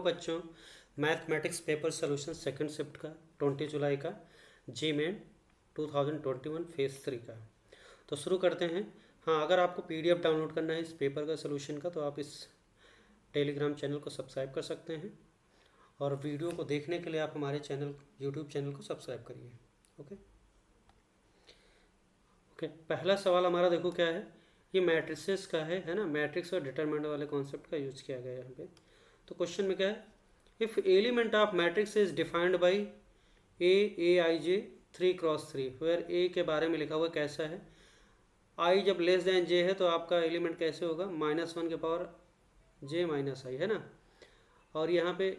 बच्चों, mathematics paper solution second shift का 20 जुलाई का जी मेन 2021 फेज 3 का। तो शुरू करते हैं। हाँ, अगर आपको पीडीएफ डाउनलोड करना है इस पेपर का सॉल्यूशन का तो आप इस टेलीग्राम चैनल को सब्सक्राइब कर सकते हैं, और वीडियो को देखने के लिए आप हमारे चैनल यूट्यूब चैनल को सब्सक्राइब करिए। ओके ओके पहला सवाल हमारा देखो क्या है। ये मैट्रिसेस का है ना, मैट्रिक्स और डिटरमिनेंट वाले कॉन्सेप्ट का यूज किया गया है यहाँ पे। तो क्वेश्चन में क्या है, if element of matrix is defined by A I J 3x3 where A के बारे में लिखा हुआ कैसा है। आई जब लेस देन जे है तो आपका एलिमेंट कैसे होगा, -1 के पावर जे माइनस आई, है ना। और यहाँ पे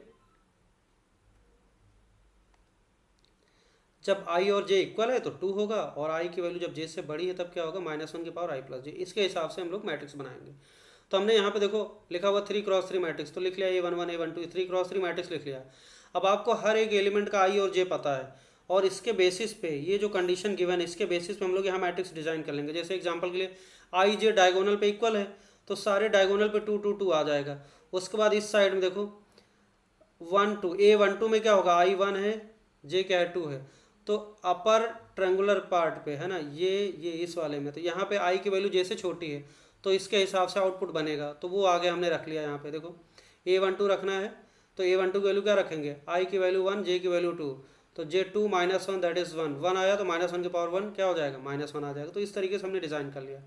जब आई और जे इक्वल है तो 2 होगा, और आई की वैल्यू जब जे से बड़ी है तब क्या होगा, -1 के पावर आई प्लस जे। इसके हिसाब से हम लोग मैट्रिक्स बनाएंगे। तो हमने यहाँ पे देखो लिखा हुआ 3x3 मैट्रिक्स, तो लिख लिया A11 A12 3x3 मैट्रिक्स लिख लिया। अब आपको हर एक एलिमेंट का आई और जे पता है, और इसके बेसिस पे ये जो कंडीशन गिवन है इसके बेसिस पे हम लोग यहाँ मैट्रिक्स डिजाइन कर लेंगे। जैसे एग्जांपल के लिए आई जे डायगोनल पे इक्वल है तो सारे डायगोनल पे 2 2 2 आ जाएगा। उसके बाद इस साइड में देखो 1 2 A12 में क्या होगा, आई 1 है जे क्या है 2 है, तो अपर ट्रेंगुलर पार्ट पे है ना, ये इस वाले में, तो यहाँ पे आई की वैल्यू जे से छोटी है तो इसके हिसाब से आउटपुट बनेगा। तो वो आगे हमने रख लिया। यहाँ पे देखो A12 रखना है तो A12 की वैल्यू क्या रखेंगे, आई की वैल्यू 1 जे की वैल्यू 2, तो J2 -1 दैट इज 1 आया तो -1 के पावर 1 क्या हो जाएगा, -1 आ जाएगा। तो इस तरीके से हमने डिज़ाइन कर लिया।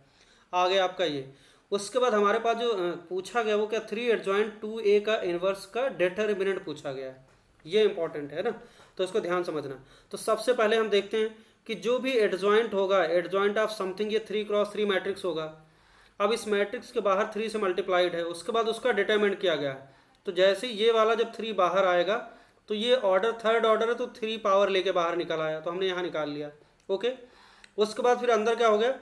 आगे आपका ये, उसके बाद हमारे पास जो पूछा गया वो क्या, 3 एडजॉइंट 2A का इन्वर्स का डिटरमिनेंट पूछा गया है। ये इंपॉर्टेंट है ना, तो इसको ध्यान समझना। तो सबसे पहले हम देखते हैं कि जो भी एडजॉइंट होगा, एडजॉइंट ऑफ समथिंग, ये 3x3 मैट्रिक्स होगा। अब इस मैट्रिक्स के बाहर 3 से मल्टीप्लाइड है, उसके बाद उसका डिटरमिनेंट किया गया है। तो जैसे ये वाला जब 3 बाहर आएगा तो ये ऑर्डर थर्ड ऑर्डर है तो 3 पावर लेके बाहर निकल आया, तो हमने यहाँ निकाल लिया। ओके, उसके बाद फिर अंदर क्या हो गया,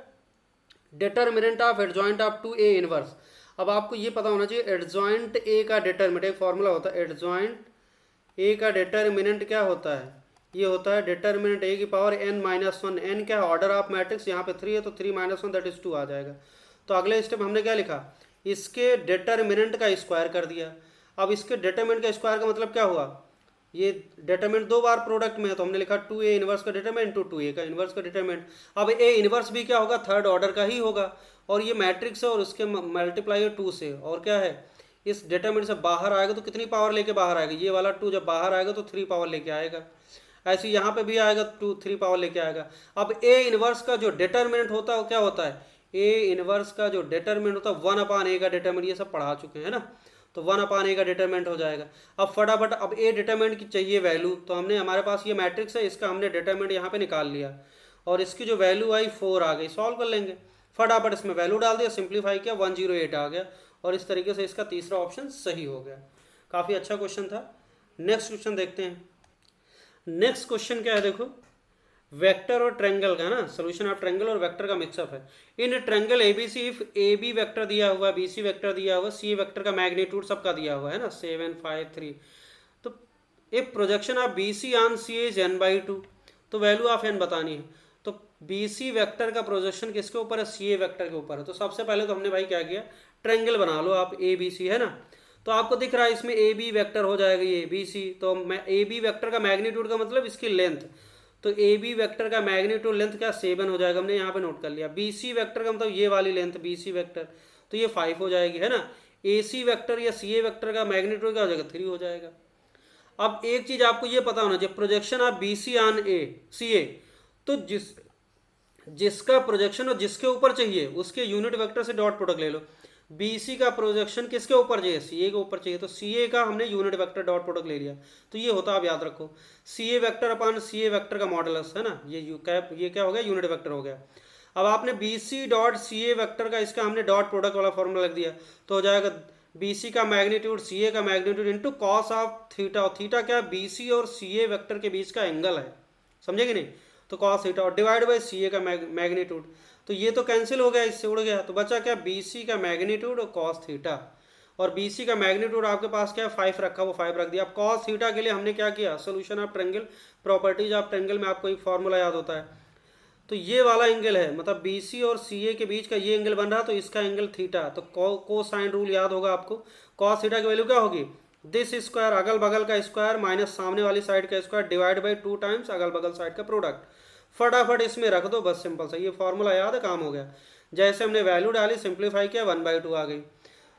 determinant of adjoint of 2A inverse. अब आपको ये पता होना चाहिए एडजॉइंट ए का डिटरमिनेंट, एक फॉर्मूला होता है, एडजॉइंट ए का डिटरमिनेंट क्या होता है, ये होता है डिटरमिनेंट ए की पावर n-1। n क्या है, ऑर्डर ऑफ मैट्रिक्स, यहाँ पे 3 है तो 3 - 1 दैट इज 2 आ जाएगा। तो अगले स्टेप हमने क्या लिखा, इसके डिटरमिनेंट का स्क्वायर कर दिया। अब इसके डिटरमिनेंट का स्क्वायर का मतलब क्या हुआ, ये डिटरमिनेंट 2 बार प्रोडक्ट में है तो हमने लिखा 2A इनवर्स का डिटरमिनेंट टू 2A का इनवर्स का डिटरमिनेंट। अब A इनवर्स भी क्या होगा, थर्ड ऑर्डर का ही होगा, और ये मैट्रिक्स है और उसके मल्टीप्लाई 2 से, और क्या है, इस डिटरमिनेंट से बाहर आएगा तो कितनी पावर लेके बाहर आएगा, ये वाला 2 जब बाहर आएगा तो 3 पावर लेके आएगा। ऐसे यहाँ पे भी आएगा 2 3 पावर लेके आएगा। अब A इनवर्स का जो डिटरमिनेंट होता है वो क्या होता है, A इनवर्स का जो डिटरमिनेंट होता है 1/A का डिटरमिनेंट, ये सब पढ़ा चुके हैं ना, तो 1/A का डिटरमिनेंट हो जाएगा। अब फटाफट अब A डिटरमिनेंट की चाहिए वैल्यू, तो हमने हमारे पास ये मैट्रिक्स है, इसका हमने डिटरमिनेंट यहाँ पे निकाल लिया, और इसकी जो वैल्यू आई 4 आ गई। सॉल्व कर लेंगे, फटाफट इसमें वैल्यू डाल दिया, सिंप्लीफाई किया, 108 आ गया, और इस तरीके से इसका तीसरा ऑप्शन सही हो गया। काफ़ी अच्छा क्वेश्चन था। नेक्स्ट क्वेश्चन देखते हैं। नेक्स्ट क्वेश्चन क्या है, देखो वेक्टर और ट्रायंगल का ना, सॉल्यूशन ऑफ ट्रायंगल और वेक्टर का मिक्सअप है। In triangle ABC if A B vector दिया हुआ है, बीसी वेक्टर दिया हुआ है, सी वेक्टर का मैग्नीट्यूड सबका दिया हुआ है ना, 7 5 3, तो if projection of BC on C is n/2, तो वैल्यू ऑफ n बतानी है। तो बीसी वेक्टर का प्रोजेक्शन किसके ऊपर है, सी ए वेक्टर के ऊपर है। तो सबसे पहले तो हमने भाई क्या किया, ट्रायंगल बना लो आप, ए बी सी है ना। तो आपको दिख रहा है इसमें ए बी वेक्टर हो जाएगा ये बी सी, तो ए बी वेक्टर का मैग्नीट्यूड का मतलब इसकी लेंथ, तो ए बी वेक्टर का मैग्नीट्यूड लेंथ क्या 7 हो जाएगा, हमने यहाँ पे नोट कर लिया। बी सी वेक्टर का मतलब ये वाली लेंथ बी सी वेक्टर, तो ये 5 हो जाएगी, है ना। ए सी वेक्टर या सी ए वेक्टर का मैग्नीट्यूड क्या हो जाएगा, 3 हो जाएगा। अब एक चीज आपको ये पता होना चाहिए, projection of B C on A C A, तो जिसका प्रोजेक्शन और जिसके ऊपर चाहिए उसके यूनिट वेक्टर से डॉट प्रोडक्ट ले लो। BC का प्रोजेक्शन किसके ऊपर चाहिए, CA के ऊपर चाहिए, तो CA का हमने यूनिट वेक्टर डॉट प्रोडक्ट ले लिया। तो ये होता है, आप याद रखो, CA vector upon CA vector का मॉडुलस, है ना, ये क्या हो गया, यूनिट वेक्टर हो गया। अब आपने BC डॉट CA वेक्टर का, इसका हमने डॉट प्रोडक्ट वाला फॉर्मूला लग दिया, तो हो जाएगा BC का मैग्नीट्यूड CA का magnitude into cos of theta, और थीटा क्या, BC और CA वेक्टर के बीच का एंगल है, समझे कि नहीं, तो कॉस थीटा, और डिवाइड बाई CA का मैग्नीट्यूड। तो ये तो कैंसिल हो गया, इससे उड़ गया, तो बचा क्या, BC का मैग्नीट्यूड और कॉस थीटा, और BC का मैग्नीट्यूड आपके पास क्या है 5 रखा, वो 5 रख दिया। अब कॉस थीटा के लिए हमने क्या किया, solution of triangle, properties of triangle में आपको एक फॉर्मूला याद होता है, तो ये वाला एंगल है, मतलब BC और CA के बीच का ये एंगल बन रहा, तो इसका एंगल थीटा, तो कोसाइन रूल याद होगा आपको, कॉस थीटा की वैल्यू क्या होगी, दिस स्क्वायर अगल बगल का स्क्वायर माइनस सामने वाली साइड का स्क्वायर डिवाइड बाई 2 टाइम्स अगल बगल साइड का प्रोडक्ट। फटाफट इसमें रख दो बस, सिंपल सा, ये फॉर्मूला याद है, काम हो गया। जैसे हमने वैल्यू डाली, सिंप्लीफाई किया, 1/2 आ गई।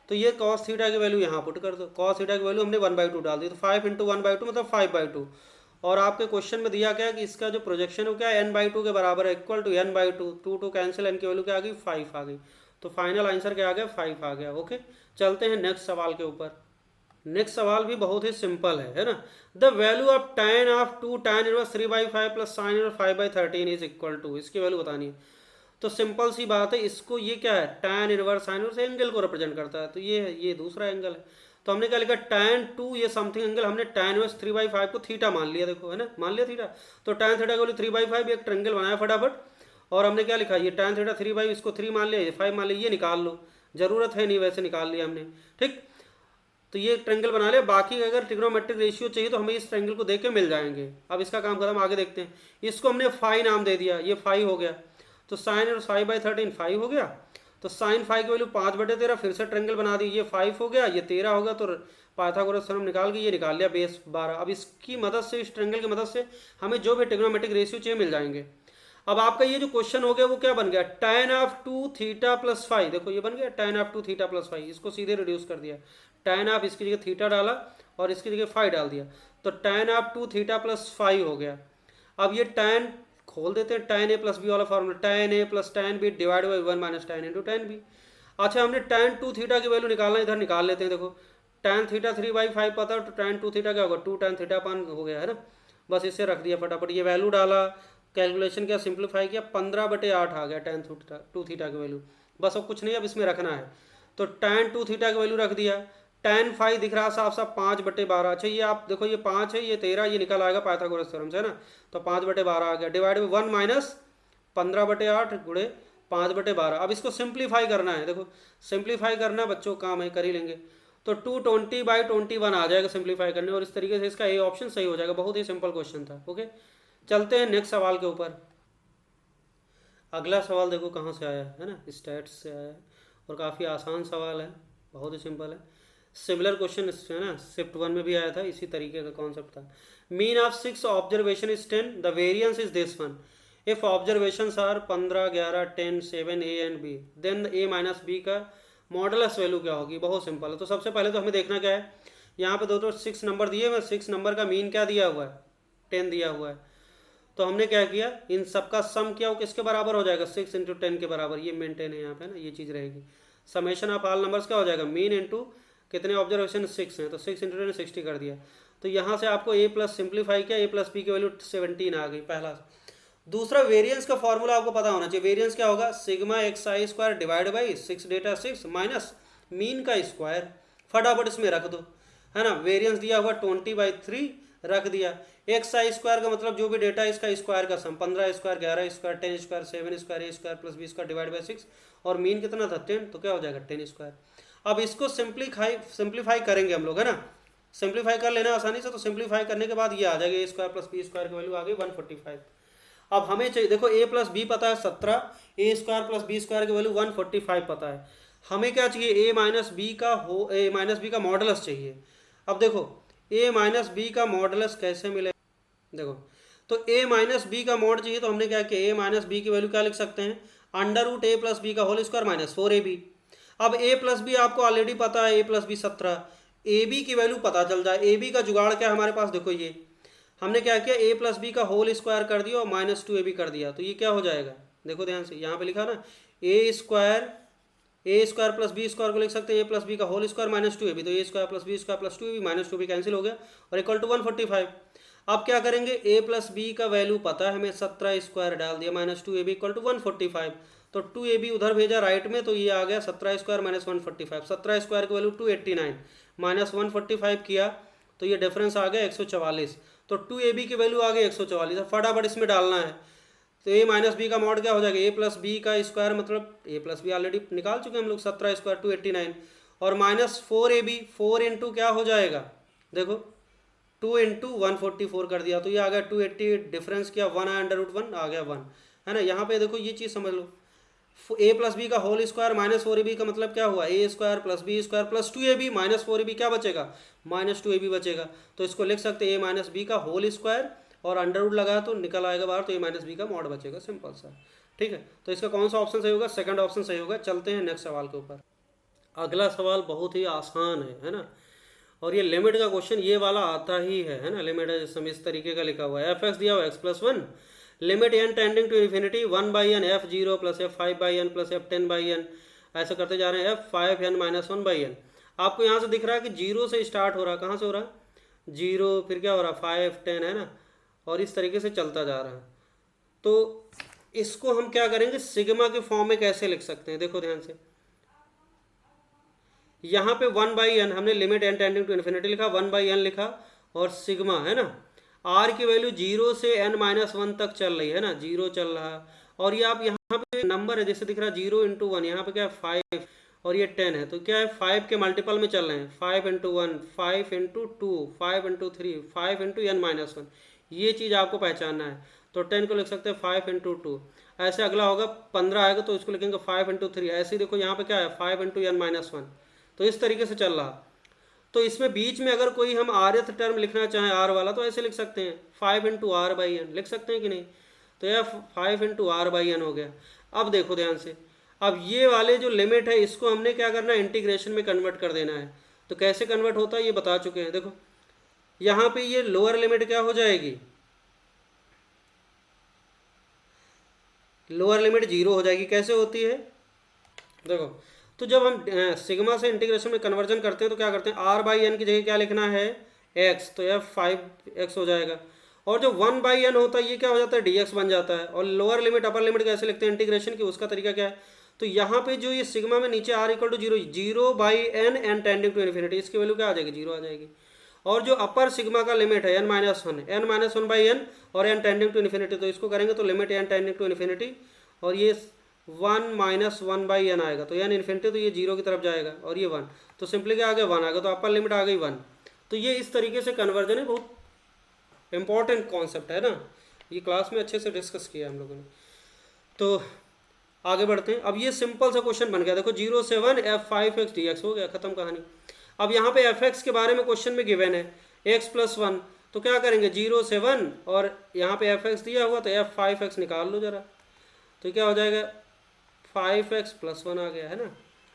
तो ये कॉस थीटा की वैल्यू यहाँ पुट कर दो, कॉस थीटा की वैल्यू हमने 1/2 डाल दी, तो 5 इंटू 1/2 मतलब 5/2। और आपके क्वेश्चन में दिया क्या कि इसका जो प्रोजेक्शन हो क्या है, n/2 के बराबर है, equal to n/2, 2 cancel, n की वैल्यू क्या आ गई, 5 आ गई। तो फाइनल आंसर क्या आ गया, 5 आ गया। ओके, चलते हैं नेक्स्ट सवाल के ऊपर। नेक्स्ट सवाल भी बहुत ही सिंपल है ना। The value of tan of 2 tan inverse 3/5 plus sine inverse 5/13 is equal to, इसकी वैल्यू बतानी है। तो सिंपल सी बात है, इसको ये क्या है, tan inverse sine inverse angle को रिप्रेजेंट करता है, तो ये है, ये दूसरा एंगल है। तो हमने क्या लिखा, tan 2 ये समथिंग एंगल, हमने tan इनवर्स 3/5 को थीटा मान लिया, देखो है ना, मान लिया थीटा। तो tan थीटा को 3/5 एक ट्रायंगल बनाया फटाफट। और हमने क्या लिखा, ये tan थीटा 3/5, इसको 3 मान लिया, ये 5 मान लिया, ये निकाल लो, जरूरत है नहीं, वैसे निकाल लिया हमने, ठीक। तो ये ट्रायंगल बना लिया। बाकी अगर ट्रिग्नोमेट्रिक रेशियो चाहिए तो हमें इस ट्रायंगल को देख के मिल जाएंगे। अब इसका काम खत्म, आगे देखते हैं। इसको हमने फाई नाम दे दिया, ये फाई हो गया। तो साइन और 5/13 5 हो गया। तो साइन 5 की वैल्यू 5/13, फिर से ट्रायंगल बना दी, ये 5 हो गया, ये 13 हो गया। तो पाइथागोरस थ्योरम निकाल के ये निकाल लिया बेस 12। अब इसकी मदद से, इस ट्रायंगल की मदद से हमें जो भी ट्रिग्नोमेट्रिक रेशियो चाहिए मिल जाएंगे। अब आपका ये जो क्वेश्चन हो गया वो क्या बन गया, tan ऑफ 2 थीटा प्लस 5, देखो ये बन गया tan ऑफ 2 थीटा प्लस 5। इसको सीधे रिड्यूस कर दिया, tan ऑफ इसकी जगह थीटा डाला और इसकी जगह 5 डाल दिया, तो tan ऑफ 2 थीटा प्लस 5 हो गया। अब ये tan खोल देते हैं, tan a प्लस बी वाला formula, tan a plus tan b divide by 1 minus tan into tan b। अच्छा, हमने tan 2 थीटा की वैल्यू निकालना, इधर निकाल लेते हैं। देखो tan थीटा 3/5 पता है, तो tan 2 थीटा क्या होगा, 2 tan थीटा पान हो गया है ना। बस इसे रख दिया फटाफट, ये वैल्यू डाला, कैलकुलेशन किया, सिंप्लीफाई किया, 15/8 आ गया tan 2 थीटा की वैल्यू। बस अब कुछ नहीं, अब इसमें रखना है। तो tan 2 थीटा की वैल्यू रख दिया। tan 5 दिख रहा साफ साफ 5/12। अच्छा, ये आप देखो, ये 5 है, ये 13, ये निकल आएगा पाइथागोरस थ्योरम से, है ना। तो 5/12 आ गया, डिवाइड बाई 1 माइनस 15/8 गुणे 5/12। अब इसको सिंप्लीफाई करना है, देखो सिंप्लीफाई करना बच्चों काम है, कर ही लेंगे। तो 220/21 आ जाएगा सिंप्लीफाई करने, और इस तरीके से इसका ए ऑप्शन सही हो जाएगा। बहुत ही सिंपल क्वेश्चन था। ओके, चलते हैं नेक्स्ट सवाल के ऊपर। अगला सवाल देखो कहाँ से आया है ना, स्टैट्स से आया है, और काफ़ी आसान सवाल है, बहुत ही सिंपल है। सिमिलर क्वेश्चन है ना, शिफ्ट 1 में भी आया था, इसी तरीके का कॉन्सेप्ट था। Mean of 6 observation is 10, the variance is this one. If observations are 15, 11, 10, 7 a and b, then a minus b का मॉडलस वैल्यू क्या होगी। बहुत सिंपल है। तो सबसे पहले तो हमें देखना क्या है, यहाँ पे दो 6 नंबर दिए हुए, 6 नंबर का मीन क्या दिया हुआ है, 10 दिया हुआ है। तो हमने क्या किया, इन सबका सम किया, वो किसके बराबर हो जाएगा, 6 इंटू 10 के बराबर। ये मेंटेन है यहाँ पे ना, ये चीज़ रहेगी। समेशन ऑफ ऑल नंबर्स क्या हो जाएगा, मीन इंटू कितने ऑब्जर्वेशन 6 हैं, तो 6 इंटू 10 60 कर दिया। तो यहाँ से आपको a प्लस सिंप्लीफाई किया, a प्लस बी की वैल्यू 17 आ गई, पहला। दूसरा, वेरिएंस का फॉर्मूला आपको पता होना चाहिए। वेरिएंस क्या होगा, sigma xi square divide by 6 data 6 minus mean का स्क्वायर। फटाफट इसमें रख दो, है ना। वेरिएंस दिया हुआ 20/3 रख दिया। xi स्क्वायर का मतलब जो भी डेटा इसका स्क्वायर का सम, 15 square, 11 square, 10 square, 7 square, a square plus b square divide by 6, और मीन कितना था 10, तो क्या हो जाएगा 10 स्क्वायर। अब इसको सिंप्लीफाई करेंगे हम लोग, है ना। सिंप्लीफाई कर लेना आसानी से। तो सिंप्लीफाई करने के बाद ये आ जाएगा, a square plus b square की वैल्यू आ गई 145। अब हमें चाहिए, देखो a प्लस बी पता है 17, a square plus B square की वैल्यू 145 पता है। हमें क्या चाहिए, a माइनस बी का मॉडलस चाहिए। अब देखो a माइनस बी का मॉडलस कैसे मिले, देखो तो a माइनस बी का मॉड चाहिए, तो हमने क्या किया, a माइनस बी की वैल्यू क्या लिख सकते हैं, √a प्लस बी का होल स्क्वायर माइनस 4ab। अब a प्लस बी आपको ऑलरेडी पता है, a प्लस बी 17, ab की वैल्यू पता चल जाए। ab का जुगाड़ क्या है हमारे पास, देखो ये हमने क्या किया, a प्लस बी का होल स्क्वायर कर दिया और माइनस 2ab कर दिया। तो ये क्या हो जाएगा, देखो ध्यान से, यहाँ पे लिखा ना a square plus B square को लिख सकते हैं a प्लस बी का होल स्क्वायर माइनस 2ab। तो a square plus B square plus 2ab minus 2ab cancel हो गया, और इक्वल टू 145। अब क्या करेंगे, a प्लस बी का वैल्यू पता है हमें, 17 स्क्वायर डाल दिया माइनस 2ab इक्वल टू 145। तो 2ab उधर भेजा राइट में, तो ये आ गया 17 स्क्वायर माइनस 145। 17 स्क्वायर की वैल्यू 289 माइनस 145 किया, तो ये डिफरेंस आ गया 144। तो 2ab की वैल्यू आ गई 144। फटाफट इसमें डालना है। तो a माइनस बी का मॉड क्या हो जाएगा, a प्लस बी का स्क्वायर, मतलब a प्लस बी ऑलरेडी निकाल चुके हैं हम लोग, 17 स्क्वायर 289, और माइनस 4ab, 4 इंटू क्या हो जाएगा, देखो 2 इंटू 144 कर दिया, तो ये आ गया 280, डिफरेंस किया 1 √1 आ गया 1, है ना। यहाँ पे देखो ये चीज़ समझ लो, ए प्लस बी का होल स्क्वायर माइनस 4ab का मतलब क्या हुआ, A square plus B square plus 2ab minus 4ab क्या बचेगा, माइनस 2ab बचेगा। तो इसको लिख सकते हैं ए माइनस बी का होल स्क्वायर और अंडर रूट लगाया तो निकल आएगा बाहर, तो ए माइनस बी का मॉड बचेगा, सिंपल सा। ठीक है, तो इसका कौन सा ऑप्शन सही होगा, सेकंड ऑप्शन सही होगा। चलते हैं नेक्स्ट सवाल के ऊपर। अगला सवाल बहुत ही आसान है ना, और ये लिमिट का क्वेश्चन ये वाला आता ही है ना। लिमिट है इस तरीके का लिखा हुआ है, एफ एक्स दिया हुआ x plus one, limit n tending to infinity 1/n f 0 plus f 5/n plus f 10/n, ऐसा करते जा रहे हैं एफ 5n माइनस 1/n। आपको यहाँ से दिख रहा है कि जीरो से स्टार्ट हो रहा है, कहाँ से हो रहा है, जीरो, फिर क्या हो रहा है 5 10 है ना, और इस तरीके से चलता जा रहा है। तो इसको हम क्या करेंगे, सिग्मा के फॉर्म में कैसे लिख सकते हैं, देखो ध्यान से। यहाँ पे 1/n हमने limit n tending to infinity लिखा, 1/n लिखा, और सिग्मा है ना, आर की वैल्यू 0 से n माइनस 1 तक चल रही है ना, 0 चल रहा। और ये आप यहाँ पे नंबर है जैसे दिख रहा है 0 इंटू 1, यहाँ पे क्या है 5 और ये 10 है, तो क्या है 5 के मल्टीपल में चल रहे हैं, 5 into 1, 5 into 2, 5 into 3, 5 into n minus 1, ये चीज़ आपको पहचानना है। तो 10 को लिख सकते हैं 5 इंटू 2। ऐसे अगला होगा 15 आएगा तो इसको लिखेंगे 5 इंटू 3। ऐसे ही देखो यहाँ पे क्या है 5 इंटू n माइनस 1। तो इस तरीके से चल रहा। तो इसमें बीच में अगर कोई हम rth टर्म लिखना चाहें r वाला, तो ऐसे लिख सकते हैं 5 इंटू आर बाई एन, लिख सकते हैं कि नहीं। तो यह 5 इंटू आर बाई एन हो गया। अब देखो ध्यान से, अब ये वाले जो लिमिट है इसको हमने क्या करना है, इंटीग्रेशन में कन्वर्ट कर देना है। तो कैसे कन्वर्ट होता है ये बता चुके हैं। देखो यहाँ पे ये लोअर लिमिट क्या हो जाएगी, लोअर लिमिट 0 हो जाएगी। कैसे होती है देखो, तो जब हम सिग्मा से इंटीग्रेशन में कन्वर्जन करते हैं तो क्या करते हैं, आर बाई एन की जगह क्या लिखना है एक्स, तो यह 5x हो जाएगा। और जो 1/n होता है ये क्या हो जाता है dx बन जाता है। और लोअर लिमिट अपर लिमिट कैसे लिखते हैं इंटीग्रेशन की, उसका तरीका क्या है, तो यहाँ पे जो ये सिग्मा में नीचे r equal to 0, 0/n n tending to infinity, इसकी वैल्यू क्या आ जाएगी 0 आ जाएगी। और जो अपर सिग्मा का लिमिट है n माइनस 1/n और n टेंडिंग टू इन्फिनिटी, तो इसको करेंगे तो limit n tending to infinity, और ये 1 माइनस 1/n आएगा, तो n इन्फिनिटी, तो ये 0 की तरफ जाएगा, और ये 1, तो सिंपली क्या आ गया 1 आ गया, तो अपर लिमिट आ गई 1। तो ये इस तरीके से कन्वर्जन है, बहुत इंपॉर्टेंट कॉन्सेप्ट है ना, ये क्लास में अच्छे से डिस्कस किया हम लोगों ने। तो आगे बढ़ते हैं। अब ये सिंपल सा क्वेश्चन बन गया, देखो 0 से 1 f5x dx हो गया, खत्म कहानी। अब यहाँ पे fx के बारे में क्वेश्चन में गिवन है x प्लस 1, तो क्या करेंगे 0 से 1 और यहाँ पे fx दिया हुआ, तो f5x निकाल लो जरा, तो क्या हो जाएगा 5x प्लस 1 आ गया है ना।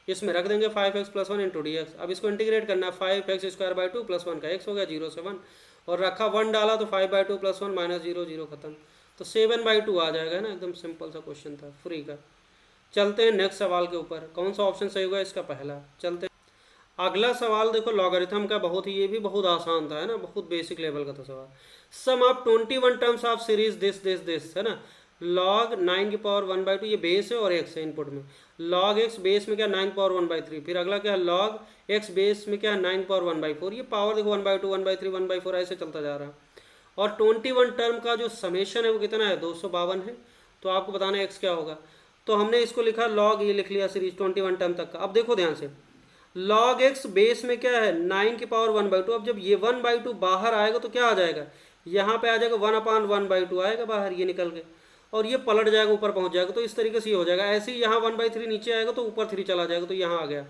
इसमें रख देंगे 5x plus 1 into D x. अब इसको इंटीग्रेट करना है, 5x स्क्वायर बाई 2 प्लस 1 का x हो गया 0 से 1, और रखा 1 डाला तो 5/2 प्लस 1 माइनस 0, 0 खत्म, तो 7/2 आ जाएगा ना। एकदम सिंपल सा क्वेश्चन था, फ्री का। चलते हैं नेक्स्ट सवाल के ऊपर, कौन सा ऑप्शन सही होगा इसका, पहला। चलते हैं अगला सवाल, देखो लॉगरिथम का, बहुत ही ये भी बहुत आसान था है ना, बहुत बेसिक लेवल का था सवाल। Sum of 21 terms of series this है ना, log 9 की पावर 1/2, ये बेस है और x है इनपुट में, log x बेस में क्या 9 पावर 1/3, फिर अगला क्या है log x बेस में क्या है 9 पावर 1/4, ये पावर देखो 1/2 1/3 1/4 ऐसे चलता जा रहा है। और 21 टर्म का जो समेशन है वो कितना है 252 है, तो आपको बताना है x क्या होगा। तो हमने इसको लिखा log, ये लिख लिया सीरीज 21 टर्म तक का। अब देखो ध्यान से, log x बेस में क्या है 9 की पावर 1/2, अब जब ये 1/2 बाहर आएगा तो क्या आ जाएगा, यहाँ पे आ जाएगा 1/1/2 आएगा बाहर, ये निकल के, और ये पलट जाएगा ऊपर पहुंच जाएगा, तो इस तरीके से ये हो जाएगा। ऐसे ही यहाँ 1/3 नीचे आएगा तो ऊपर 3 चला जाएगा, तो यहाँ आ गया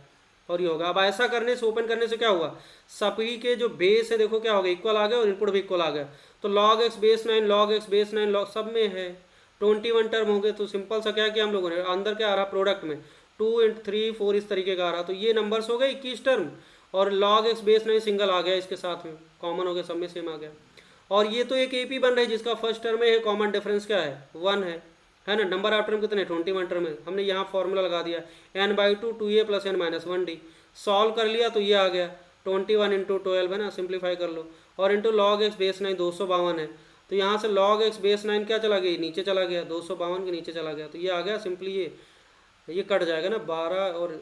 और ये होगा। अब ऐसा करने से, ओपन करने से क्या हुआ, सभी के जो बेस है देखो क्या हो गया, इक्वल आ गया, और इनपुट भी इक्वल आ गया। तो log x base 9 log x base 9 log सब में है 21 टर्म हो गए। तो सिंपल सा क्या किया हम लोगों ने, अंदर क्या आ रहा प्रोडक्ट में 2 × 3 4 इस तरीके का आ रहा, तो ये नंबर्स हो गए 21 टर्म, और log x बेस 9 सिंगल आ गया, इसके साथ में कॉमन हो गया, सब में सेम आ गया। और ये तो एक AP बन रहा है जिसका फर्स्ट टर्म में है, कॉमन डिफरेंस क्या है 1 है ना। नंबर ऑफ टर्म कितने 21 टर्म है, हमने यहाँ फॉर्मूला लगा दिया n/2 2a plus n minus 1d, solve कर लिया तो ये आ गया 21 इंटू 12 है ना, सिंप्लीफाई कर लो, और इंटू log x बेस 9 252 है, तो यहाँ से log x बेस 9 क्या चला गया, नीचे चला गया, 252 के नीचे चला गया, तो ये आ गया सिंपली, ये कट जाएगा ना 12, और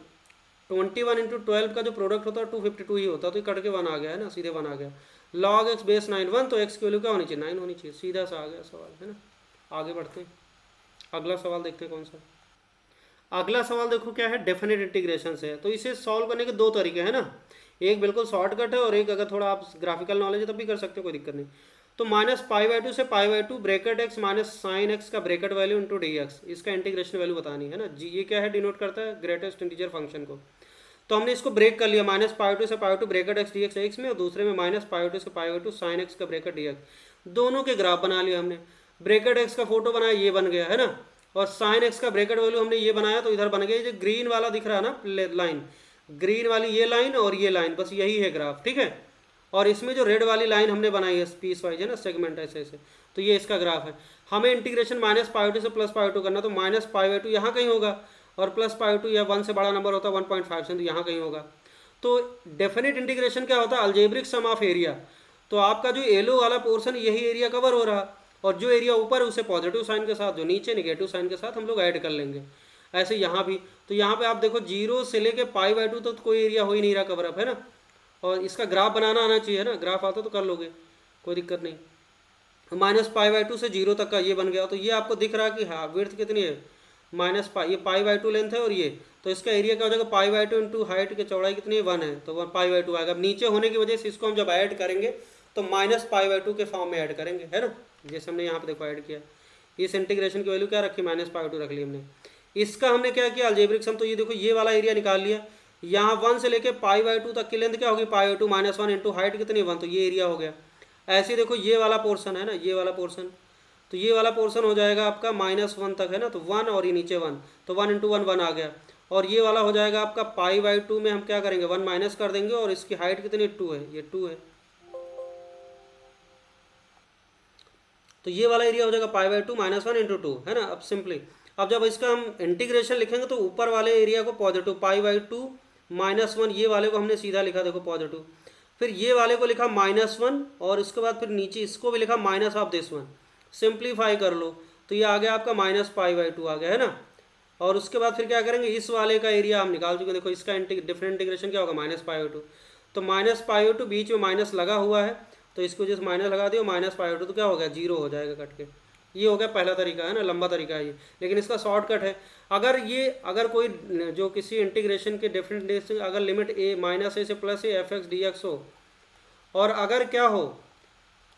21 इंटू 12 का जो प्रोडक्ट होता है 252 ही होता है, तो ये कट के 1 आ गया है ना, सीधे 1 आ गया। log x बेस 9 1, तो x की वैल्यू क्या होनी चाहिए 9 होनी चाहिए, सीधा सा आ गया सवाल है ना। आगे बढ़ते हैं, अगला सवाल देखते हैं कौन सा। अगला सवाल देखो क्या है, डेफिनेट इंटीग्रेशन से है। तो इसे सॉल्व करने के दो तरीके हैं ना, एक बिल्कुल शॉर्टकट है और एक अगर थोड़ा आप ग्राफिकल नॉलेज है तब भी कर सकते हो, कोई दिक्कत नहीं। तो -π/2 से π/2 bracket x minus sine x का bracket value into D X, इसका इंटीग्रेशन वैल्यू बतानी है ना जी। ये क्या है, डिनोट करता है ग्रेटेस्ट इंटीजर फंक्शन को। तो हमने इसको ब्रेक कर लिया, -π/2 से π/2 ब्रैकेट x dx x में, और दूसरे में -π/2 से π/2 साइन एक्स का ब्रैकेट dx। दोनों के ग्राफ बना लिया हमने। ब्रैकेट x का फोटो बनाया, ये बन गया है ना, और साइन एक्स का ब्रैकेट वैल्यू हमने ये बनाया, तो इधर बन गया जो ग्रीन वाला दिख रहा है ना लाइन, ग्रीन वाली ये लाइन और ये लाइन, बस यही है ग्राफ, ठीक है। और इसमें जो रेड वाली लाइन हमने बनाई है पीस वाइज है ना, सेगमेंट ऐसे ऐसे, तो ये इसका ग्राफ है। हमें इंटीग्रेशन -π/2 से +π/2 करना, तो -π/2 यहाँ कहीं होगा, और +π/2 या 1 से बड़ा नंबर होता है 1.5 से, तो यहाँ कहीं होगा। तो डेफिनेट इंटीग्रेशन क्या होता है, अलजेब्रिक सम ऑफ एरिया। तो आपका जो येलो वाला पोर्शन यही एरिया कवर हो रहा, और जो एरिया ऊपर है उसे पॉजिटिव साइन के साथ, जो नीचे नेगेटिव साइन के साथ हम लोग ऐड कर लेंगे। ऐसे यहाँ भी, तो यहाँ पे आप देखो 0 से लेके π/2 तो कोई एरिया हो ही नहीं रहा कवर अप, है ना। और इसका ग्राफ बनाना आना चाहिए ना, ग्राफ आता तो कर लोगे, कोई दिक्कत नहीं। -π/2 से 0 तक का ये बन गया, तो ये आपको दिख रहा है कि हाँ विड्थ कितनी है, -π, ये π/2 लेंथ है, और ये तो इसका एरिया क्या हो जाएगा, π/2 इंटू हाइट की चौड़ाई कितनी है 1 है, तो 1π/2 आएगा। अब नीचे होने की वजह से इसको हम जब ऐड करेंगे तो -π/2 के फॉर्म में ऐड करेंगे, है ना, जैसे हमने यहाँ पे देखो ऐड किया। इस इंटीग्रेशन की वैल्यू क्या रखी, -π/2 रख ली हमने। इसका हमने क्या किया, अलजेब्रिक सम, तो ये देखो ये वाला एरिया निकाल लिया। यहाँ 1 से लेके π/2 तक की लेंथ क्या होगी, π/2 -1 इंटू हाइट कितनी 1, तो ये एरिया हो गया। ऐसे देखो ये वाला पोर्शन है ना, ये वाला पोर्शन, तो ये वाला पोर्शन हो जाएगा आपका -1 तक, है ना, तो 1 और ये नीचे 1, तो 1 इंटू 1 1 आ गया। और ये वाला हो जाएगा आपका π/2 में हम क्या करेंगे, 1 माइनस कर देंगे, और इसकी हाइट कितनी 2 है, ये 2 है, तो ये वाला एरिया हो जाएगा π/2 -1 इंटू 2, है ना। अब सिंपली अब जब इसका हम इंटीग्रेशन लिखेंगे तो ऊपर वाले एरिया को पॉजिटिव π/2 -1, ये वाले को हमने सीधा लिखा देखो पॉजिटिव, फिर ये वाले को लिखा -1, और उसके बाद फिर नीचे इसको भी लिखा -1। सिंप्लीफाई कर लो तो ये आ गया आपका -π/2 आ गया, है ना। और उसके बाद फिर क्या करेंगे, इस वाले का एरिया हम निकाल चुके हैं, देखो इसका डिफरेंट इंटीग्रेशन क्या होगा, -π/2, तो -π/2 बीच में माइनस लगा हुआ है, तो इसको वजह से माइनस लगा दियो, -π/2 तो क्या हो गया, 0 हो जाएगा कट के। ये हो गया पहला तरीका, है ना, लंबा तरीका है ये, लेकिन इसका शॉर्टकट है। अगर कोई जो किसी इंटीग्रेशन के डिफरेंट अगर लिमिट -a से +a f(x) dx हो, और अगर क्या हो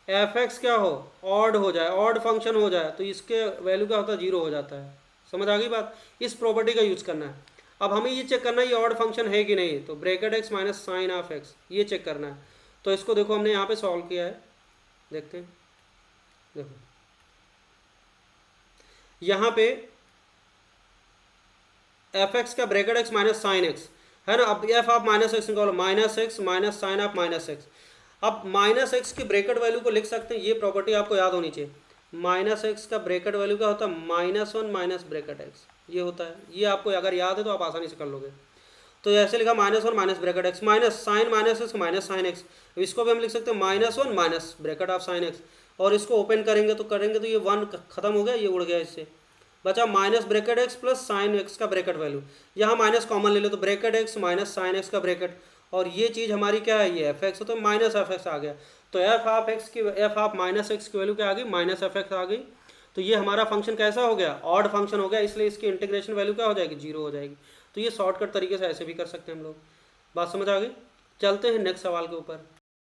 f(x) क्या हो, ऑड हो जाए, ऑड फंक्शन हो जाए, तो इसके वैल्यू क्या होता है, 0 हो जाता है। समझ आ गई बात, इस प्रॉपर्टी का यूज करना है। अब हमें ये चेक करना है ये ऑड फंक्शन है कि नहीं, तो bracket x minus sine of x, ये चेक करना है। तो इसको देखो हमने यहाँ पे सॉल्व किया है, देखते हैं, देखो यहाँ पे f(x) का bracket x minus sine x है ना। अब f ऑफ -x निकालो, -x minus sine of -x। अब -x की ब्रैकेट वैल्यू को लिख सकते हैं, ये प्रॉपर्टी आपको याद होनी चाहिए। -x का ब्रैकेट वैल्यू क्या होता है, -1 माइनस ब्रैकेट x, ये होता है। ये आपको अगर याद है तो आप आसानी से कर लोगे। तो ऐसे लिखा -1 minus bracket x minus sine -x minus sine x, इसको भी हम लिख सकते हैं -1 minus bracket of sine x, और इसको ओपन करेंगे तो ये 1 खत्म हो गया, ये उड़ गया, इससे बचा minus bracket x plus sine x का ब्रैकेट वैल्यू। यहाँ माइनस कॉमन ले लो तो bracket x minus sine x का ब्रैकेट, और ये चीज़ हमारी क्या है, ये f(x) तो माइनस f(x) आ गया। तो f ऑफ -x की वैल्यू क्या आ गई, माइनस f(x) आ गई। तो ये हमारा फंक्शन कैसा हो गया, ऑड फंक्शन हो गया, इसलिए इसकी इंटीग्रेशन वैल्यू क्या हो जाएगी, 0 हो जाएगी। तो ये शॉर्टकट तरीके से ऐसे भी कर सकते हैं हम लोग। बात समझ आ गई। चलते हैं नेक्स्ट सवाल के ऊपर।